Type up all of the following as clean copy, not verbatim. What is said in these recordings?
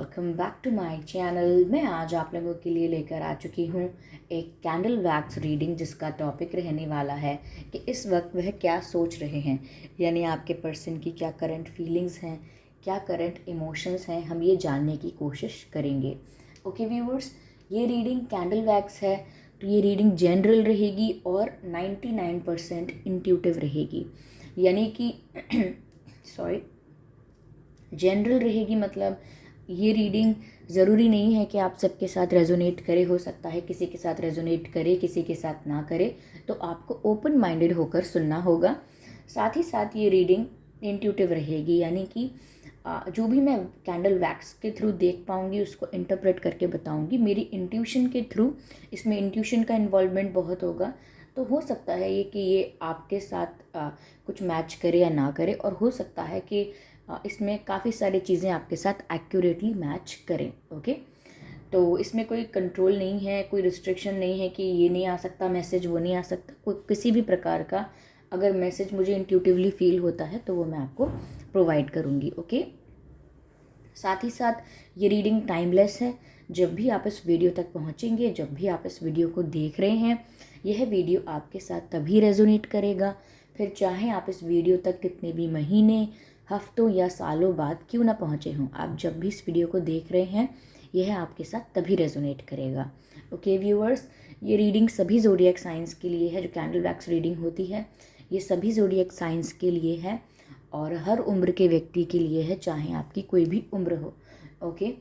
Welcome back to my channel. मैं आज आप लोगों के लिए लेकर आ चुकी हूँ एक कैंडल वैक्स रीडिंग, जिसका टॉपिक रहने वाला है कि इस वक्त वह क्या सोच रहे हैं, यानी आपके पर्सन की क्या करंट फीलिंग्स हैं, क्या करंट इमोशंस हैं, हम ये जानने की कोशिश करेंगे। ओके व्यूअर्स, ये रीडिंग कैंडल वैक्स है, तो ये रीडिंग जनरल रहेगी और 99% इंट्यूटिव रहेगी, यानी कि सॉरी जनरल रहेगी। मतलब ये रीडिंग ज़रूरी नहीं है कि आप सबके साथ रेजोनेट करे, हो सकता है किसी के साथ रेजोनेट करे, किसी के साथ ना करे, तो आपको ओपन माइंडेड होकर सुनना होगा। साथ ही साथ ये रीडिंग इंट्यूटिव रहेगी, यानी कि जो भी मैं कैंडल वैक्स के थ्रू देख पाऊँगी उसको इंटरप्रेट करके बताऊँगी मेरी इंट्यूशन के थ्रू। इसमें इंट्यूशन का इन्वॉल्वमेंट बहुत होगा, तो हो सकता है ये कि ये आपके साथ कुछ मैच करे या ना करे, और हो सकता है कि इसमें काफ़ी सारी चीज़ें आपके साथ एक्यूरेटली मैच करें। ओके, तो इसमें कोई कंट्रोल नहीं है, कोई रिस्ट्रिक्शन नहीं है कि ये नहीं आ सकता मैसेज, वो नहीं आ सकता, कोई किसी भी प्रकार का अगर मैसेज मुझे इंट्यूटिवली फील होता है तो वो मैं आपको प्रोवाइड करूँगी। ओके, साथ ही साथ ये रीडिंग टाइमलेस है। जब भी आप इस वीडियो तक पहुँचेंगे, जब भी आप इस वीडियो को देख रहे हैं, यह वीडियो आपके साथ तभी रेजोनेट करेगा, फिर चाहे आप इस वीडियो तक कितने भी महीने, हफ्तों या सालों बाद क्यों ना पहुँचे हों, आप जब भी इस वीडियो को देख रहे हैं यह आपके साथ तभी रेजोनेट करेगा। ओके व्यूअर्स, ये रीडिंग सभी ज़ोडिएक साइंस के लिए है। जो कैंडल वैक्स रीडिंग होती है ये सभी ज़ोडिएक साइंस के लिए है और हर उम्र के व्यक्ति के लिए है, चाहे आपकी कोई भी उम्र हो। ओके,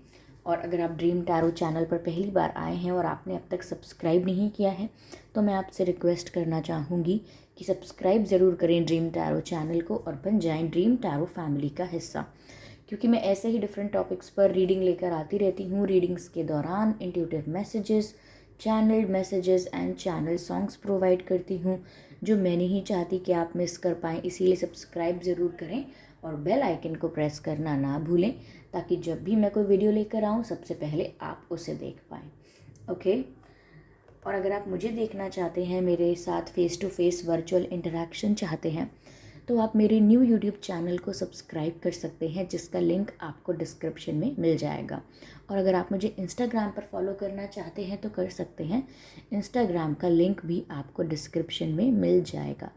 और अगर आप ड्रीम टैरो चैनल पर पहली बार आए हैं और आपने अब तक सब्सक्राइब नहीं किया है तो मैं आपसे रिक्वेस्ट करना चाहूँगी कि सब्सक्राइब ज़रूर करें ड्रीम टैरो चैनल को और बन जाएं ड्रीम टैरो फैमिली का हिस्सा, क्योंकि मैं ऐसे ही डिफरेंट टॉपिक्स पर रीडिंग लेकर आती रहती हूँ। रीडिंग्स के दौरान intuitive messages, channelled messages and channel songs provide करती हूँ, जो मैं नहीं चाहती कि आप मिस कर पाएँ। इसीलिए सब्सक्राइब ज़रूर करें और बेल आइकन को प्रेस करना ना भूलें, ताकि जब भी मैं कोई वीडियो लेकर आऊँ सबसे पहले आप उसे देख पाएँ। ओके, और अगर आप मुझे देखना चाहते हैं, मेरे साथ face to face virtual interaction चाहते हैं, तो आप मेरे न्यू यूट्यूब चैनल को सब्सक्राइब कर सकते हैं, जिसका लिंक आपको डिस्क्रिप्शन में मिल जाएगा। और अगर आप मुझे इंस्टाग्राम पर फॉलो करना चाहते हैं तो कर सकते हैं, इंस्टाग्राम का लिंक भी आपको डिस्क्रिप्शन में मिल जाएगा।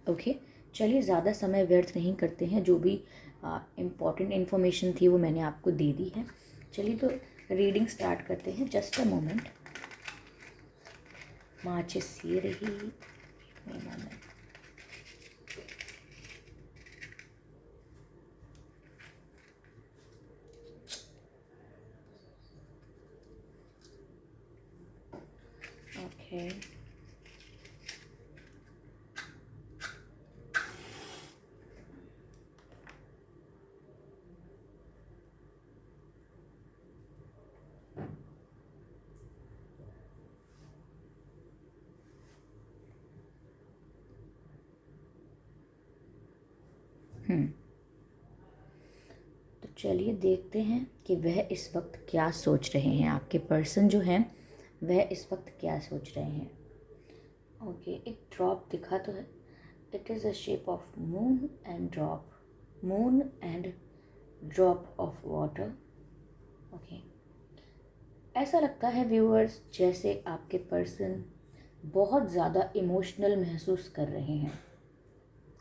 ओके, चलिए ज़्यादा समय व्यर्थ नहीं करते हैं, जो भी इम्पॉर्टेंट इन्फॉर्मेशन थी वो मैंने आपको दे दी है। चलिए तो रीडिंग स्टार्ट करते हैं। जस्ट अ मोमेंट, माचिस ये रही, मोमेंट। ओके, तो चलिए देखते हैं कि वह इस वक्त क्या सोच रहे हैं। आपके पर्सन जो हैं वह इस वक्त क्या सोच रहे हैं। ओके, एक ड्रॉप दिखा तो है। It is a shape of moon and drop, moon and drop of water. Okay, ऐसा लगता है व्यूअर्स जैसे आपके पर्सन बहुत ज़्यादा इमोशनल महसूस कर रहे हैं।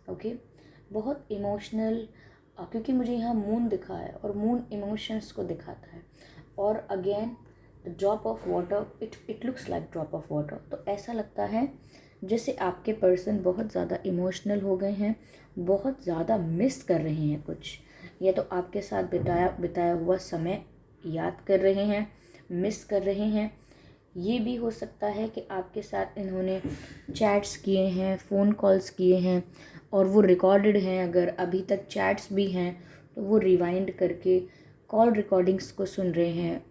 ओके, बहुत इमोशनल, क्योंकि मुझे यहाँ मून दिखा है और मून इमोशंस को दिखाता है। और again the drop of water, it looks like drop of water. तो ऐसा लगता है जैसे आपके पर्सन बहुत ज़्यादा इमोशनल हो गए हैं, बहुत ज़्यादा मिस कर रहे हैं कुछ, या तो आपके साथ बिताया बिताया हुआ समय याद कर रहे हैं, मिस कर रहे हैं। ये भी हो सकता है कि आपके साथ इन्होंने चैट्स किए हैं, फ़ोन कॉल्स किए हैं और वो रिकॉर्डेड हैं। अगर अभी तक चैट्स भी हैं तो वो रिवाइंड करके कॉल रिकॉर्डिंग्स को सुन रहे हैं।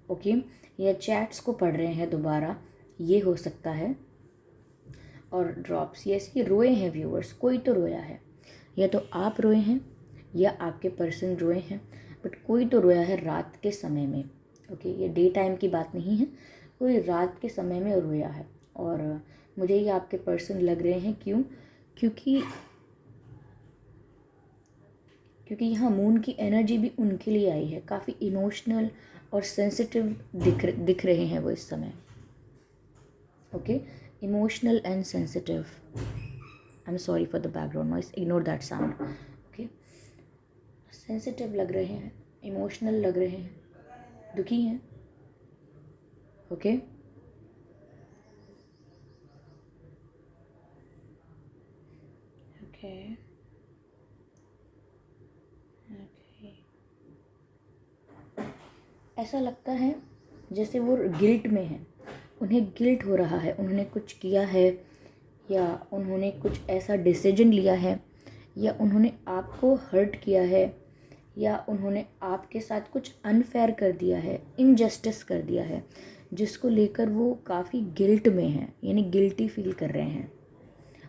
ओके, या चैट्स को पढ़ रहे हैं दोबारा, ये हो सकता है। और ड्रॉप्स, ये ऐसे रोए हैं व्यूअर्स, कोई तो रोया है, या तो आप रोए हैं या आपके पर्सन रोए हैं, बट कोई तो रोया है रात के समय में। ओके, ये डे टाइम की बात नहीं है, कोई रात के समय में रोया है। और मुझे ये आपके पर्सन लग रहे हैं, क्यों? क्योंकि क्योंकि यहाँ मून की एनर्जी भी उनके लिए आई है। काफ़ी इमोशनल और सेंसिटिव दिख रहे हैं वो इस समय। Okay, emotional and sensitive. I am sorry for the background noise, ignore that sound. Okay, sensitive लग रहे हैं, इमोशनल लग रहे हैं, दुखी हैं। Okay, okay, okay. ऐसा लगता है जैसे वो गिल्ट में है, उन्हें गिल्ट हो रहा है, उन्होंने कुछ किया है या उन्होंने कुछ ऐसा डिसीजन लिया है या उन्होंने आपको हर्ट किया है या उन्होंने आपके साथ कुछ अनफेयर कर दिया है, इनजस्टिस कर दिया है, जिसको लेकर वो काफ़ी गिल्ट में हैं, यानी गिल्टी फील कर रहे हैं।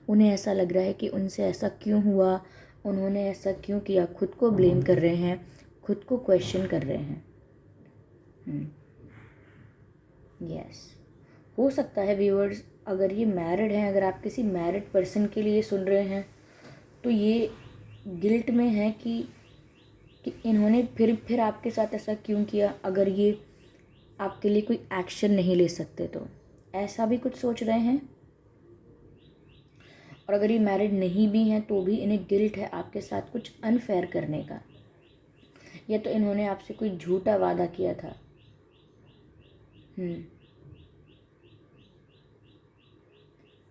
उन्हें ऐसा लग रहा है कि उनसे ऐसा क्यों हुआ, उन्होंने ऐसा क्यों किया, खुद को ब्लेम कर रहे हैं, खुद को क्वेश्चन कर रहे हैं। यस, हो सकता है व्यूअर्स, अगर ये मैरिड हैं, अगर आप किसी मैरिड पर्सन के लिए सुन रहे हैं, तो ये गिल्ट में है कि इन्होंने फिर आपके साथ ऐसा क्यों किया, अगर ये आपके लिए कोई एक्शन नहीं ले सकते तो, ऐसा भी कुछ सोच रहे हैं। और अगर ये मैरिड नहीं भी हैं तो भी इन्हें गिल्ट है आपके साथ कुछ अनफेयर करने का, या तो इन्होंने आपसे कोई झूठा वादा किया था।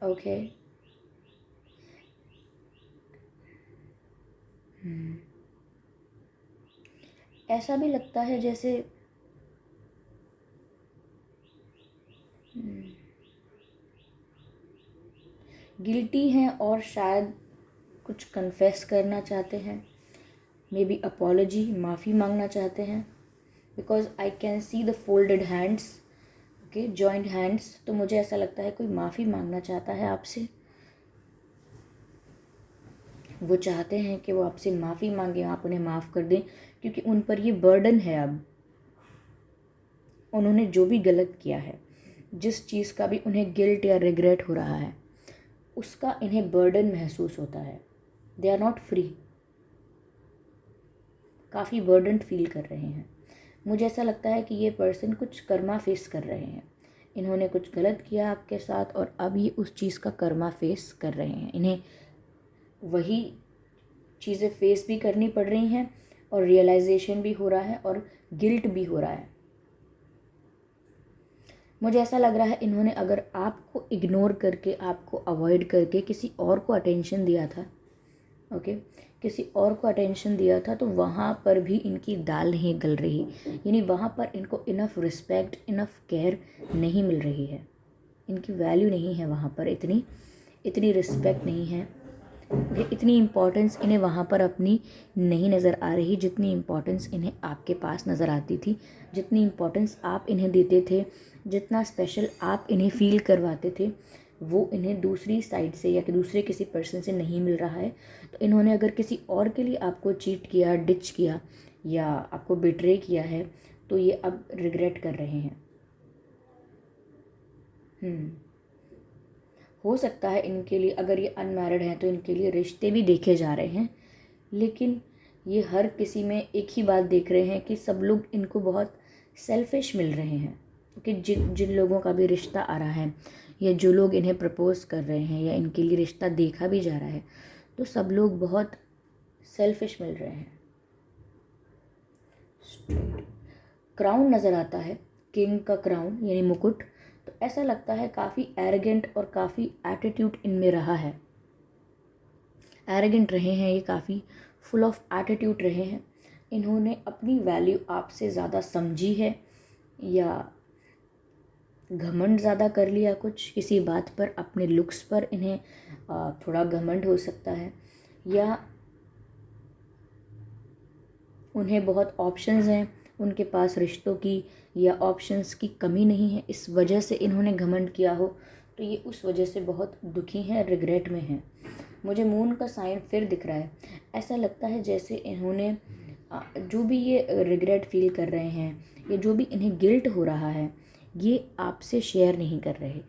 ओके, ऐसा भी लगता है जैसे गिल्टी हैं और शायद कुछ कन्फेस करना चाहते हैं, मे बी अपॉलॉजी, माफ़ी मांगना चाहते हैं, because I can see the folded hands, okay, joint hands. तो मुझे ऐसा लगता है कोई माफ़ी मांगना चाहता है आपसे, वो चाहते हैं कि वो आपसे माफ़ी मांगे, आप उन्हें माफ़ कर दें, क्योंकि उन पर ये बर्डन है। अब उन्होंने जो भी गलत किया है, जिस चीज़ का भी उन्हें गिल्ट या रिग्रेट हो रहा है, उसका इन्हें बर्डन महसूस होता है। दे आर नॉट फ्री, काफ़ी बर्डन फील कर रहे हैं। मुझे ऐसा लगता है कि ये पर्सन कुछ कर्मा फेस कर रहे हैं, इन्होंने कुछ गलत किया आपके साथ और अब ये उस चीज़ का कर्मा फेस कर रहे हैं। इन्हें वही चीज़ें फेस भी करनी पड़ रही हैं और रियलाइजेशन भी हो रहा है और गिल्ट भी हो रहा है। मुझे ऐसा लग रहा है इन्होंने अगर आपको इग्नोर करके, आपको अवॉइड करके किसी और को अटेंशन दिया था, ओके, किसी और को अटेंशन दिया था, तो वहाँ पर भी इनकी दाल नहीं गल रही, यानी वहाँ पर इनको इनफ रिस्पेक्ट, इनफ केयर नहीं मिल रही है, इनकी वैल्यू नहीं है वहाँ पर, इतनी रिस्पेक्ट नहीं है, इतनी इम्पोर्टेंस इन्हें वहाँ पर अपनी नहीं नज़र आ रही, जितनी इम्पोर्टेंस इन्हें आपके पास नज़र आती थी, जितनी इम्पोर्टेंस आप इन्हें देते थे, जितना स्पेशल आप इन्हें फील करवाते थे, वो इन्हें दूसरी साइड से या कि दूसरे किसी पर्सन से नहीं मिल रहा है। तो इन्होंने अगर किसी और के लिए आपको चीट किया, डिच किया या आपको बिट्रे किया है, तो ये अब रिग्रेट कर रहे हैं। हो सकता है इनके लिए, अगर ये अनमैरिड हैं तो इनके लिए रिश्ते भी देखे जा रहे हैं, लेकिन ये हर किसी में एक ही बात देख रहे हैं कि सब लोग इनको बहुत सेल्फिश मिल रहे हैं, कि जिन लोगों का भी रिश्ता आ रहा है या जो लोग इन्हें प्रपोज कर रहे हैं या इनके लिए रिश्ता देखा भी जा रहा है, तो सब लोग बहुत सेल्फिश मिल रहे हैं। क्राउन नज़र आता है, किंग का क्राउन यानी मुकुट, तो ऐसा लगता है काफ़ी एरोगेंट और काफ़ी एटीट्यूड इनमें रहा है, एरोगेंट रहे हैं ये, काफ़ी फुल ऑफ एटीट्यूड रहे हैं। इन्होंने अपनी वैल्यू आपसे ज़्यादा समझी है या घमंड ज़्यादा कर लिया कुछ किसी बात पर, अपने लुक्स पर इन्हें थोड़ा घमंड हो सकता है, या उन्हें बहुत ऑप्शंस हैं उनके पास रिश्तों की, या ऑप्शंस की कमी नहीं है, इस वजह से इन्होंने घमंड किया हो, तो ये उस वजह से बहुत दुखी हैं, रिग्रेट में हैं। मुझे मून का साइन फिर दिख रहा है, ऐसा लगता है जैसे इन्होंने जो भी ये रिग्रेट फील कर रहे हैं या जो भी इन्हें गिल्ट हो रहा है, ये आपसे शेयर नहीं कर रहे,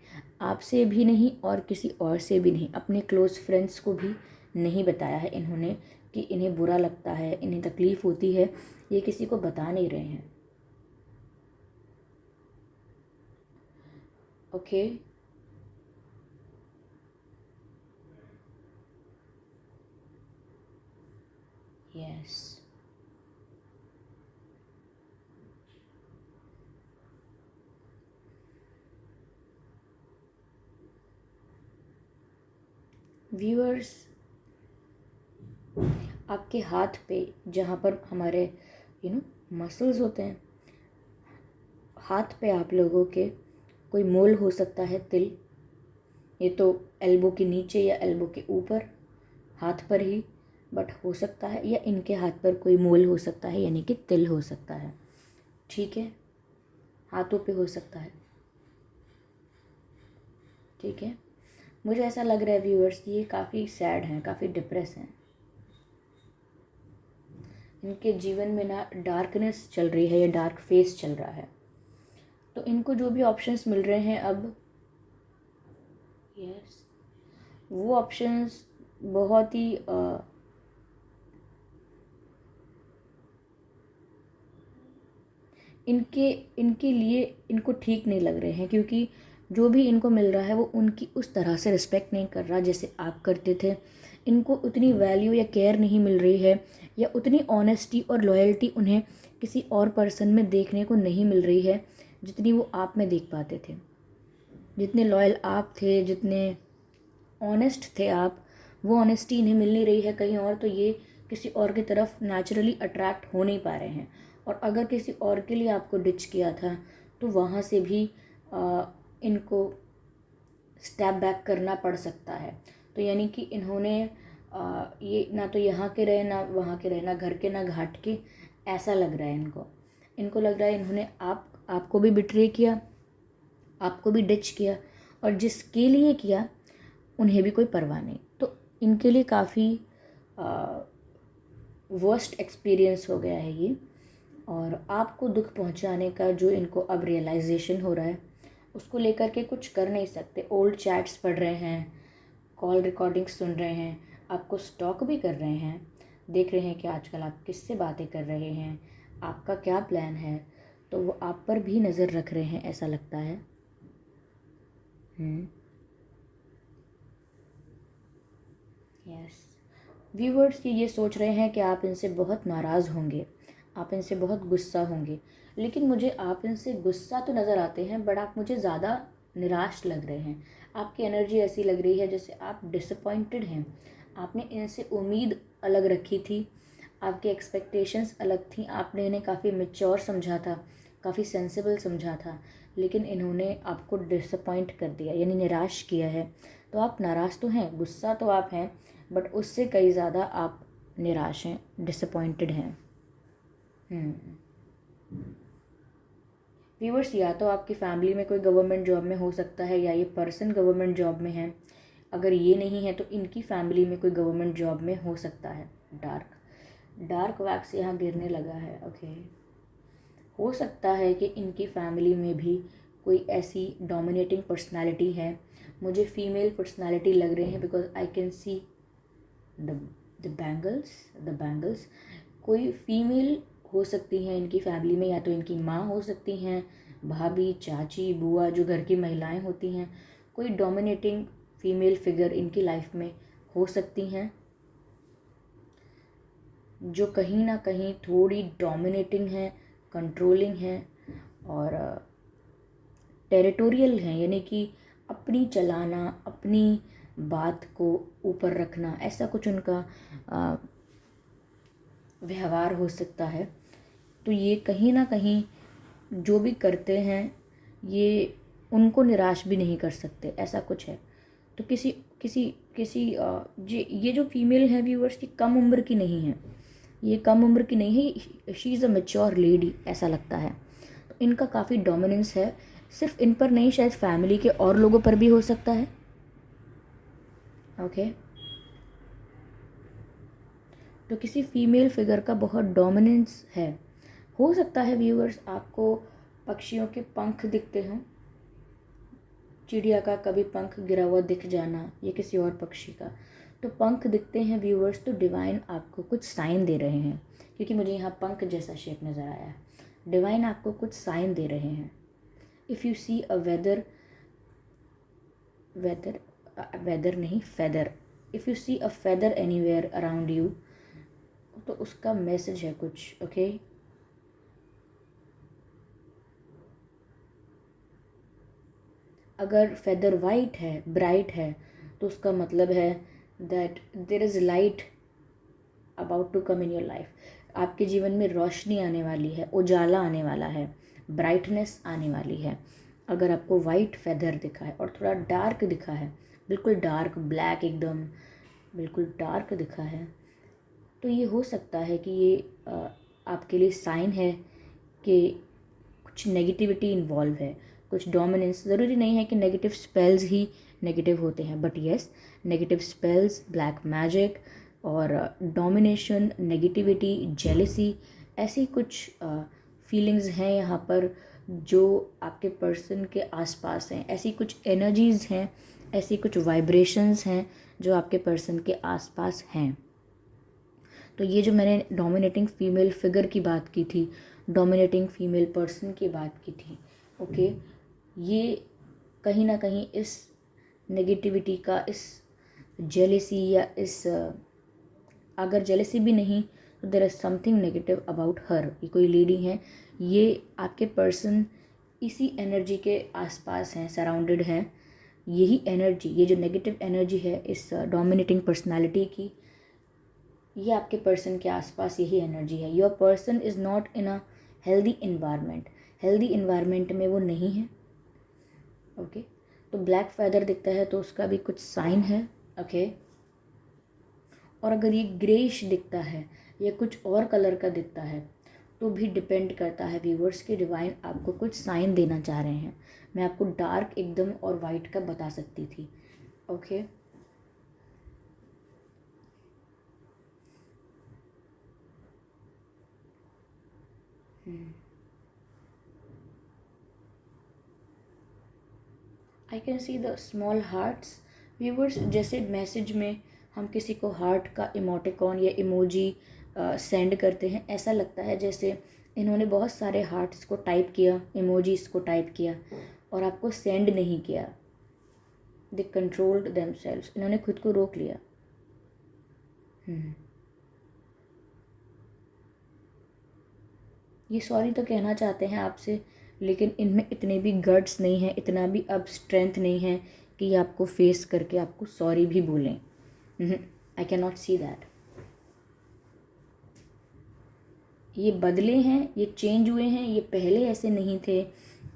आपसे भी नहीं और किसी और से भी नहीं, अपने क्लोज़ फ्रेंड्स को भी नहीं बताया है इन्होंने कि इन्हें बुरा लगता है, इन्हें तकलीफ़ होती है, ये किसी को बता नहीं रहे हैं। Okay, yes. व्यूअर्स, आपके हाथ पे जहाँ पर हमारे मसल्स होते हैं, हाथ पे आप लोगों के कोई मोल हो सकता है, तिल। ये तो एल्बो के नीचे या एल्बो के ऊपर हाथ पर ही बट हो सकता है, या इनके हाथ पर कोई मोल हो सकता है, यानी कि तिल हो सकता है। ठीक है, हाथों पे हो सकता है। ठीक है, मुझे ऐसा लग रहा है व्यूअर्स, ये काफ़ी सैड हैं, काफ़ी डिप्रेस हैं। इनके जीवन में ना डार्कनेस चल रही है या डार्क फेस चल रहा है। तो इनको जो भी ऑप्शंस मिल रहे हैं अब, यस, वो ऑप्शंस बहुत ही इनके इनके लिए इनको ठीक नहीं लग रहे हैं, क्योंकि जो भी इनको मिल रहा है वो उनकी उस तरह से रिस्पेक्ट नहीं कर रहा जैसे आप करते थे। इनको उतनी वैल्यू या केयर नहीं मिल रही है, या उतनी ऑनेस्टी और लॉयल्टी उन्हें किसी और पर्सन में देखने को नहीं मिल रही है जितनी वो आप में देख पाते थे। जितने लॉयल आप थे, जितने ऑनेस्ट थे आप, वो ऑनेस्टी इन्हें मिल नहीं रही है कहीं और, तो ये किसी और की तरफ नेचुरली अट्रैक्ट हो नहीं पा रहे हैं। और अगर किसी और के लिए आपको डिच किया था तो वहाँ से भी इनको स्टेप बैक करना पड़ सकता है। तो यानी कि इन्होंने ये ना तो यहाँ के रहे ना वहाँ के रहे, ना घर के ना घाट के, ऐसा लग रहा है इनको। इनको लग रहा है इन्होंने आपको भी बिट्रे किया, आपको भी डिच किया, और जिसके लिए किया उन्हें भी कोई परवाह नहीं। तो इनके लिए काफ़ी वर्स्ट एक्सपीरियंस हो गया है ये। और आपको दुख पहुंचाने का जो इनको अब रियलाइजेशन हो रहा है, उसको लेकर के कुछ कर नहीं सकते। ओल्ड चैट्स पढ़ रहे हैं, कॉल रिकॉर्डिंग्स सुन रहे हैं, आपको स्टॉक भी कर रहे हैं, देख रहे हैं कि आजकल आप किससे बातें कर रहे हैं, आपका क्या प्लान है। तो वो आप पर भी नज़र रख रहे हैं, ऐसा लगता है। यस, व्यूवर्स ये सोच रहे हैं कि आप इनसे बहुत नाराज़ होंगे, आप इनसे बहुत गुस्सा होंगे, लेकिन मुझे आप इनसे गुस्सा तो नज़र आते हैं, बट आप मुझे ज़्यादा निराश लग रहे हैं। आपकी एनर्जी ऐसी लग रही है जैसे आप डिसअपॉइंटेड हैं। आपने इनसे उम्मीद अलग रखी थी, आपकी एक्सपेक्टेशंस अलग थी, आपने इन्हें काफ़ी मैच्योर समझा था, काफ़ी सेंसिबल समझा था, लेकिन इन्होंने आपको डिसअपॉइंट कर दिया, यानी निराश किया है। तो आप नाराज़ तो हैं, गुस्सा तो आप हैं, बट उससे कई ज़्यादा आप निराश हैं, डिसअपॉइंटेड हैं। व्यूअर्स, या तो आपकी फैमिली में कोई गवर्नमेंट जॉब में हो सकता है, या ये पर्सन गवर्नमेंट जॉब में है। अगर ये नहीं है तो इनकी फैमिली में कोई गवर्नमेंट जॉब में हो सकता है। डार्क वैक्स यहाँ गिरने लगा है। ओके, हो सकता है कि इनकी फैमिली में भी कोई ऐसी डोमिनेटिंग पर्सनालिटी है। मुझे फीमेल पर्सनालिटी लग रहे हैं, because I can see the bangles. कोई फीमेल हो सकती हैं इनकी फैमिली में, या तो इनकी माँ हो सकती हैं, भाभी, चाची, बुआ, जो घर की महिलाएं होती हैं। कोई डोमिनेटिंग फीमेल फिगर इनकी लाइफ में हो सकती हैं, जो कहीं ना कहीं थोड़ी डोमिनेटिंग है, कंट्रोलिंग है, और टेरिटोरियल हैं, यानी कि अपनी चलाना, अपनी बात को ऊपर रखना, ऐसा कुछ उनका व्यवहार हो सकता है। तो ये कहीं ना कहीं जो भी करते हैं, ये उनको निराश भी नहीं कर सकते, ऐसा कुछ है। तो किसी किसी किसी ये जो फीमेल है व्यूअर्स, ये कम उम्र की नहीं है, ये कम उम्र की नहीं है, she is a mature lady, ऐसा लगता है। तो इनका काफ़ी डोमिनेंस है, सिर्फ इन पर नहीं, शायद फैमिली के और लोगों पर भी हो सकता है। ओके, तो किसी फीमेल फिगर का बहुत डोमिनेंस है। हो सकता है व्यूअर्स आपको पक्षियों के पंख दिखते हों, चिड़िया का कभी पंख गिरा हुआ दिख जाना, या किसी और पक्षी का। तो पंख दिखते हैं व्यूअर्स, तो डिवाइन आपको कुछ साइन दे रहे हैं, क्योंकि मुझे यहाँ पंख जैसा शेप नज़र आया है। डिवाइन आपको कुछ साइन दे रहे हैं। If you see a weather नहीं, feather, if you see a feather anywhere around you, तो उसका मैसेज है कुछ। ओके, अगर फेदर वाइट है, ब्राइट है, तो उसका मतलब है that there is light about to come in your life. आपके जीवन में रोशनी आने वाली है, उजाला आने वाला है, ब्राइटनेस आने वाली है। अगर आपको वाइट फेदर दिखा है और थोड़ा डार्क दिखा है, बिल्कुल डार्क ब्लैक, एकदम बिल्कुल डार्क दिखा है, तो ये हो सकता है कि ये आपके लिए साइन है कि कुछ नेगेटिविटी इन्वॉल्व है, कुछ डोमिनेंस। ज़रूरी नहीं है कि नेगेटिव स्पेल्स ही नेगेटिव होते हैं, but yes, negative spells, black magic और डोमिनेशन, नेगेटिविटी, जेलिसी, ऐसी कुछ फीलिंग्स हैं यहाँ पर जो आपके पर्सन के आसपास हैं। ऐसी कुछ एनर्जीज़ हैं, ऐसी कुछ वाइब्रेशंस हैं जो आपके पर्सन के आसपास हैं। तो ये जो मैंने डोमिनेटिंग फीमेल फिगर की बात की थी, डोमिनेटिंग फीमेल पर्सन की बात की थी, ओके, ये कहीं ना कहीं इस नेगेटिविटी का, इस जेलेसी या इस अगर जेलेसी भी नहीं तो there is something negative about her. ये कोई लेडी हैं, ये आपके पर्सन इसी एनर्जी के आसपास हैं, सराउंडेड हैं। यही एनर्जी, ये जो नेगेटिव एनर्जी है इस डोमिनेटिंग पर्सनालिटी की, ये आपके पर्सन के आसपास यही एनर्जी है। Your person is not in a healthy environment, healthy environment में वो नहीं है। ओके, तो ब्लैक फैदर दिखता है तो उसका भी कुछ साइन है। ओके, और अगर ये ग्रेइश दिखता है या कुछ और कलर का दिखता है तो भी डिपेंड करता है व्यूवर्स के डिवाइन आपको कुछ साइन देना चाह रहे हैं। मैं आपको डार्क एकदम और वाइट का बता सकती थी। Okay, I can see the small hearts viewers. जैसे मैसेज में हम किसी को हार्ट का इमोटिकॉन या इमोजी सेंड करते हैं, ऐसा लगता है जैसे इन्होंने बहुत सारे हार्ट्स को टाइप किया, इमोजीज को टाइप किया और आपको सेंड नहीं किया। दे कंट्रोल्ड देमसेल्व्स, इन्होंने खुद को रोक लिया। ये सॉरी तो कहना चाहते हैं आपसे, लेकिन इनमें इतने भी गट्स नहीं हैं, इतना भी अब स्ट्रेंथ नहीं है कि ये आपको फेस करके आपको सॉरी भी बोलें। I can not see that. ये बदले हैं, ये चेंज हुए हैं, ये पहले ऐसे नहीं थे।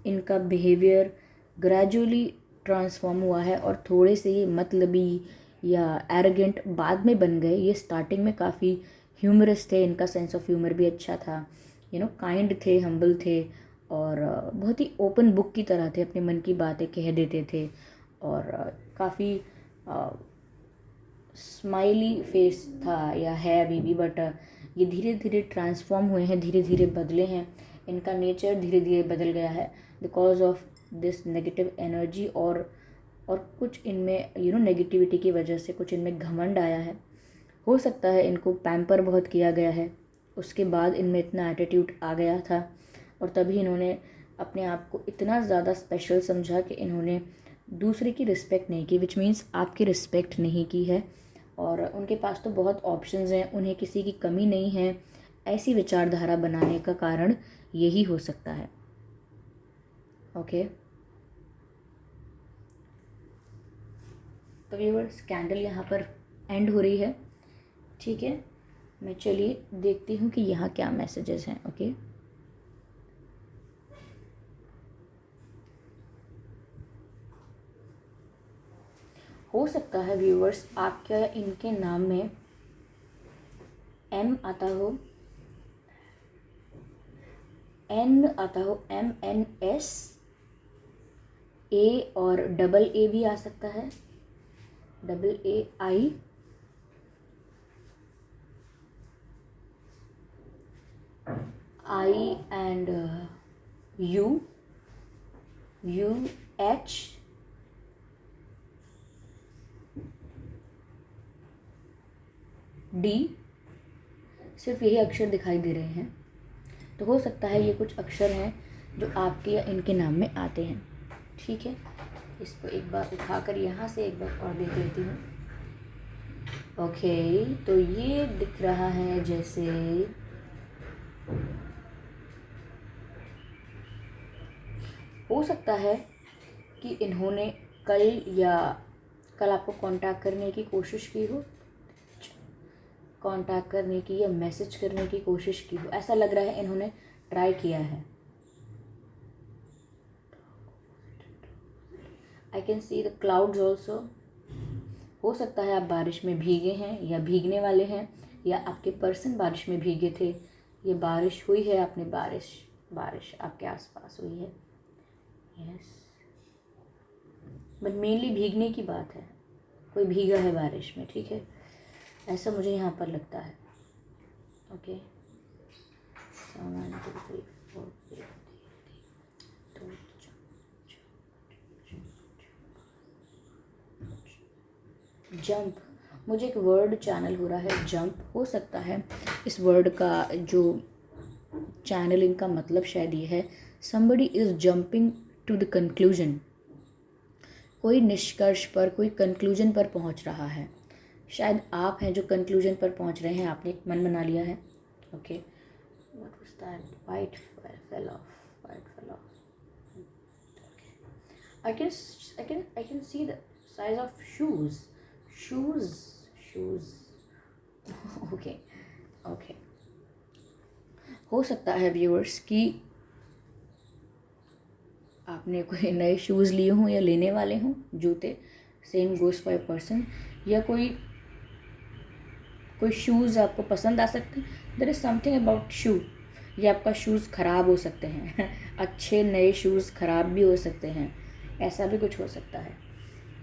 इनका बिहेवियर ग्रेजुअली ट्रांसफॉर्म हुआ है और थोड़े से ये मतलबी या एरोगेंट बाद में बन गए। ये स्टार्टिंग में काफ़ी ह्यूमरस थे, इनका सेंस ऑफ ह्यूमर भी अच्छा था, काइंड थे, हम्बल थे और बहुत ही ओपन बुक की तरह थे, अपने मन की बातें कह देते थे और काफ़ी स्माइली फेस था या है अभी भी। बट ये धीरे धीरे ट्रांसफॉर्म हुए हैं, धीरे धीरे बदले हैं, इनका नेचर धीरे धीरे बदल गया है because of this negative energy. और कुछ इनमें नेगेटिविटी की वजह से कुछ इनमें घमंड आया है। हो सकता है इनको पैम्पर बहुत किया गया है, उसके बाद इनमें इतना एटीट्यूड आ गया था और तभी इन्होंने अपने आप को इतना ज़्यादा स्पेशल समझा कि इन्होंने दूसरे की रिस्पेक्ट नहीं की, विच मीन्स आपकी रिस्पेक्ट नहीं की है। और उनके पास तो बहुत ऑप्शंस हैं, उन्हें किसी की कमी नहीं है। ऐसी विचारधारा बनाने का कारण यही हो सकता है। ओके, तो व्यूअर्स कैंडल यहाँ पर एंड हो रही है, ठीक है। मैं चलिए देखती हूँ कि यहाँ क्या मैसेजेस हैं। ओके, हो सकता है व्यूअर्स आपके या इनके नाम में एम आता हो, एन आता हो, MNS, ए और डबल ए भी आ सकता है, AA, I and U, UH, D, सिर्फ यही अक्षर दिखाई दे रहे हैं। तो हो सकता है ये कुछ अक्षर हैं जो आपके या इनके नाम में आते हैं। ठीक है, इसको एक बार उठाकर यहाँ से एक बार और देख लेती हूँ। ओके, तो ये दिख रहा है जैसे हो सकता है कि इन्होंने कल आपको कांटेक्ट करने की कोशिश की हो, कांटेक्ट करने की या मैसेज करने की कोशिश की हो। ऐसा लग रहा है इन्होंने ट्राई किया है। आई can see the clouds also. हो सकता है आप बारिश में भीगे हैं या भीगने वाले हैं, या आपके पर्सन बारिश में भीगे थे। ये बारिश हुई है, आपने बारिश आपके आसपास हुई है। यस, बट मेनली भीगने की बात है, कोई भीगा है बारिश में। ठीक है, ऐसा मुझे यहाँ पर लगता है। ओके, 1 2 3 4 जंप, मुझे एक वर्ड चैनल हो रहा है, जंप। हो सकता है इस वर्ड का जो चैनलिंग का मतलब शायद ये है, somebody is jumping to the conclusion. कोई निष्कर्ष पर, कोई कंक्लूजन पर पहुंच रहा है। शायद आप हैं जो कंक्लूजन पर पहुंच रहे हैं, आपने एक मन बना लिया है। Okay, what was that? White fell off. I can see the size of shoes. Okay, हो सकता है व्यूअर्स कि आपने कोई नए शूज़ लिए हों या लेने वाले हों, जूते। Same goes for a person, या कोई शूज़ आपको पसंद आ सकते हैं। देयर इज़ समथिंग अबाउट शू। ये आपका शूज़ ख़राब हो सकते हैं अच्छे नए शूज़ ख़राब भी हो सकते हैं, ऐसा भी कुछ हो सकता है।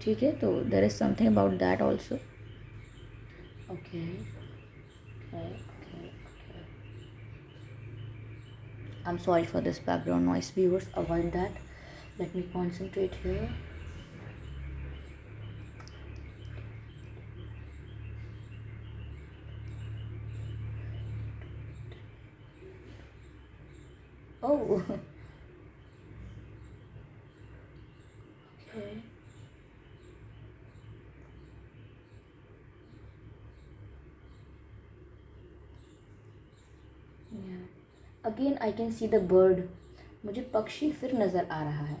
ठीक है, तो there is something about that also. Okay, I'm sorry for this background noise, viewers, avoid that. Let me concentrate here. Oh, okay. Yeah. Again, I can see the bird. मुझे पक्षी फिर नज़र आ रहा है।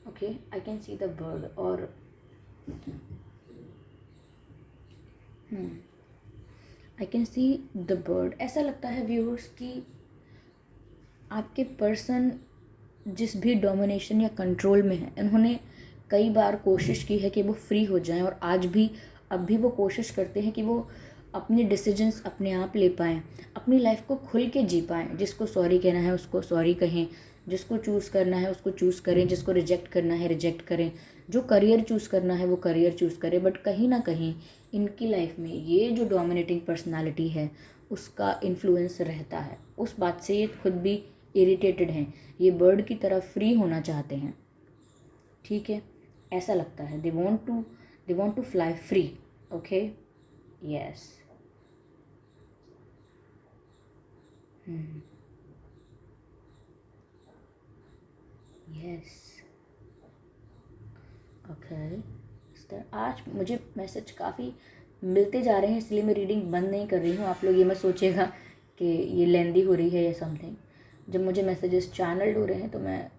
Okay, I can see the bird. और I can see the bird. ऐसा लगता है व्यूअर्स कि आपके पर्सन जिस भी डोमिनेशन या कंट्रोल में है, इन्होंने कई बार कोशिश की है कि वो फ्री हो जाएं, और अब भी वो कोशिश करते हैं कि वो अपने डिसीजंस अपने आप ले पाएँ, अपनी लाइफ को खुल के जी पाएँ। जिसको सॉरी कहना है उसको सॉरी कहें, जिसको चूज़ करना है उसको चूज़ करें, जिसको रिजेक्ट करना है रिजेक्ट करें, जो करियर चूज़ करना है वो करियर चूज़ करें। बट कहीं ना कहीं इनकी लाइफ में ये जो डोमिनेटिंग पर्सनालिटी है उसका इन्फ्लुएंस रहता है। उस बात से ये खुद भी इरिटेटेड हैं, ये बर्ड की तरह फ्री होना चाहते हैं। ठीक है, ऐसा लगता है। They want to fly free. Okay, yes. Yes, okay. आज मुझे मैसेज काफ़ी मिलते जा रहे हैं, इसलिए मैं रीडिंग बंद नहीं कर रही हूँ। आप लोग ये मत सोचिएगा कि ये लेंदी हो रही है या समथिंग। जब मुझे मैसेजेस चैनल्ड हो रहे हैं तो मैं,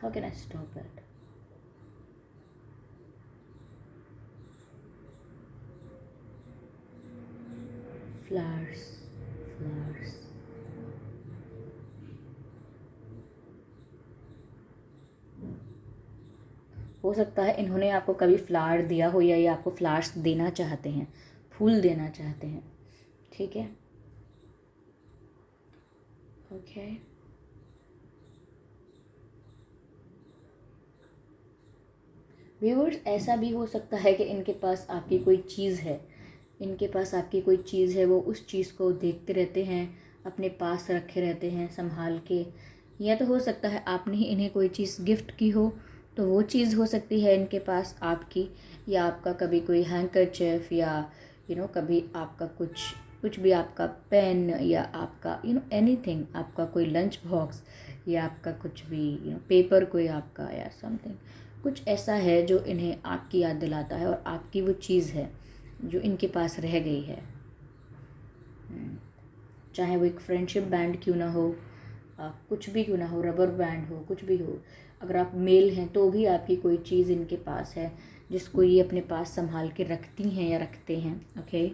how can I stop that? Flowers. हो सकता है इन्होंने आपको कभी फ्लावर दिया हो, या ये आपको फ्लावर्स देना चाहते हैं, फूल देना चाहते हैं। ठीक है, ओके। व्यूअर्स, ऐसा भी हो सकता है कि इनके पास आपकी कोई चीज़ है, वो उस चीज़ को देखते रहते हैं, अपने पास रखे रहते हैं संभाल के। या तो हो सकता है आपने ही इन्हें कोई चीज़ गिफ्ट की हो, तो वो चीज़ हो सकती है इनके पास आपकी, या आपका कभी कोई हैंकरचिफ या कभी आपका कुछ भी, आपका पेन या आपका एनीथिंग, आपका कोई लंच बॉक्स या आपका कुछ भी पेपर कोई आपका या समथिंग, कुछ ऐसा है जो इन्हें आपकी याद दिलाता है और आपकी वो चीज़ है जो इनके पास रह गई है। चाहे वो एक फ्रेंडशिप बैंड क्यों ना हो, कुछ भी क्यों ना हो, रबर बैंड हो, कुछ भी हो। अगर आप मेल हैं तो भी आपकी कोई चीज़ इनके पास है जिसको ये अपने पास संभाल के रखती हैं या रखते हैं। Okay,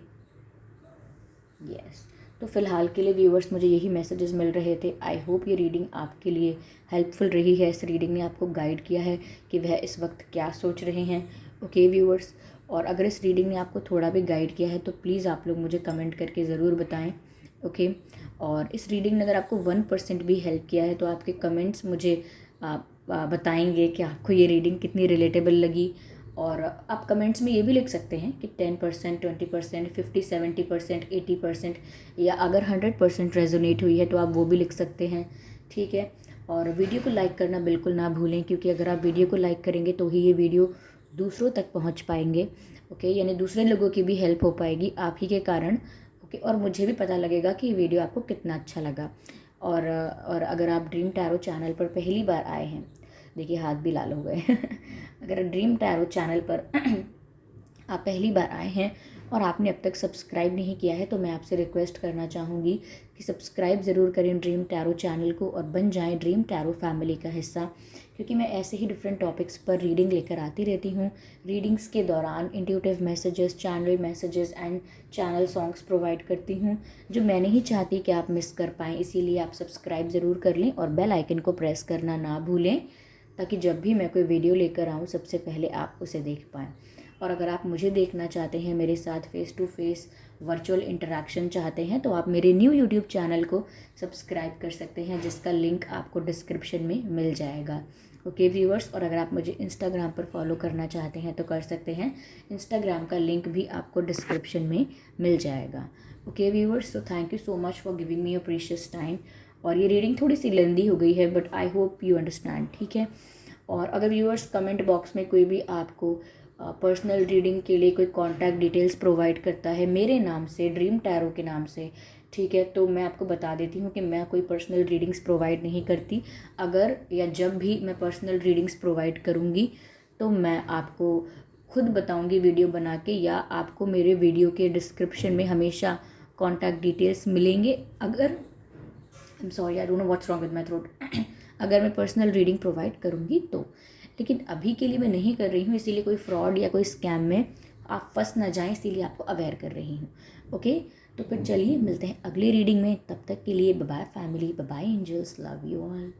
yes. तो फ़िलहाल के लिए व्यूअर्स मुझे यही मैसेजेस मिल रहे थे। आई होप ये रीडिंग आपके लिए हेल्पफुल रही है। इस रीडिंग ने आपको गाइड किया है कि वह इस वक्त क्या सोच रहे हैं। ओके व्यूअर्स, और अगर इस रीडिंग ने आपको थोड़ा भी गाइड किया है तो प्लीज़ आप लोग मुझे कमेंट करके ज़रूर बताएं। ओके, और इस रीडिंग ने अगर आपको 1% भी हेल्प किया है तो आपके कमेंट्स मुझे बताएंगे कि आपको ये रीडिंग कितनी रिलेटेबल लगी। और आप कमेंट्स में ये भी लिख सकते हैं कि 10%, 20%, 50, 70%, 80%, या अगर 100% रेजोनेट हुई है तो आप वो भी लिख सकते हैं। ठीक है, और वीडियो को लाइक करना बिल्कुल ना भूलें, क्योंकि अगर आप वीडियो को लाइक करेंगे तो ही ये वीडियो दूसरों तक पहुंच पाएंगे। ओके, यानी दूसरे लोगों की भी हेल्प हो पाएगी आप ही के कारण। ओके, और मुझे भी पता लगेगा कि ये वीडियो आपको कितना अच्छा लगा। और अगर आप ड्रीम टैरो चैनल पर पहली बार आए हैं, देखिए हाथ भी लाल हो गए अगर ड्रीम टैरो चैनल पर आप पहली बार आए हैं और आपने अब तक सब्सक्राइब नहीं किया है तो मैं आपसे रिक्वेस्ट करना चाहूँगी कि सब्सक्राइब ज़रूर करें ड्रीम टैरो चैनल को और बन जाएं ड्रीम टैरो फैमिली का हिस्सा, क्योंकि मैं ऐसे ही डिफरेंट टॉपिक्स पर रीडिंग लेकर आती रहती हूँ। रीडिंग्स के दौरान intuitive messages, channel messages and channel songs provide करती हूँ जो मैं नहीं चाहती कि आप मिस कर पाएँ। इसीलिए आप सब्सक्राइब ज़रूर कर लें और बेल आइकन को प्रेस करना ना भूलें, ताकि जब भी मैं कोई वीडियो लेकर आऊँ सबसे पहले आप उसे देख पाएँ। और अगर आप मुझे देखना चाहते हैं, मेरे साथ face to face virtual interaction चाहते हैं, तो आप मेरे न्यू यूट्यूब चैनल को सब्सक्राइब कर सकते हैं, जिसका लिंक आपको डिस्क्रिप्शन में मिल जाएगा। ओके व्यूअर्स, और अगर आप मुझे इंस्टाग्राम पर फॉलो करना चाहते हैं तो कर सकते हैं। इंस्टाग्राम का लिंक भी आपको डिस्क्रिप्शन में मिल जाएगा। Okay viewers, so thank you so much for giving me your precious time. और ये रीडिंग थोड़ी सी लेंदी हो गई है, but I hope you understand. ठीक है, और अगर व्यूअर्स कमेंट बॉक्स में कोई भी आपको पर्सनल रीडिंग के लिए कोई कॉन्टैक्ट डिटेल्स प्रोवाइड करता है मेरे नाम से, ड्रीम टैरो के नाम से, ठीक है, तो मैं आपको बता देती हूँ कि मैं कोई पर्सनल रीडिंग्स प्रोवाइड नहीं करती। अगर या जब भी मैं पर्सनल रीडिंग्स प्रोवाइड करूँगी तो मैं आपको खुद बताऊँगी वीडियो बना के, या आपको मेरे वीडियो के डिस्क्रिप्शन में हमेशा कॉन्टैक्ट डिटेल्स मिलेंगे। अगर I am sorry, I don't know what's wrong with my throat अगर मैं पर्सनल रीडिंग प्रोवाइड करूँगी तो, लेकिन अभी के लिए मैं नहीं कर रही हूँ, इसीलिए कोई फ्रॉड या कोई स्कैम में आप फंस ना जाएं, इसीलिए आपको अवेयर कर रही हूँ। ओके, तो फिर चलिए मिलते हैं अगली रीडिंग में। तब तक के लिए bye bye family, bye bye angels, love you all.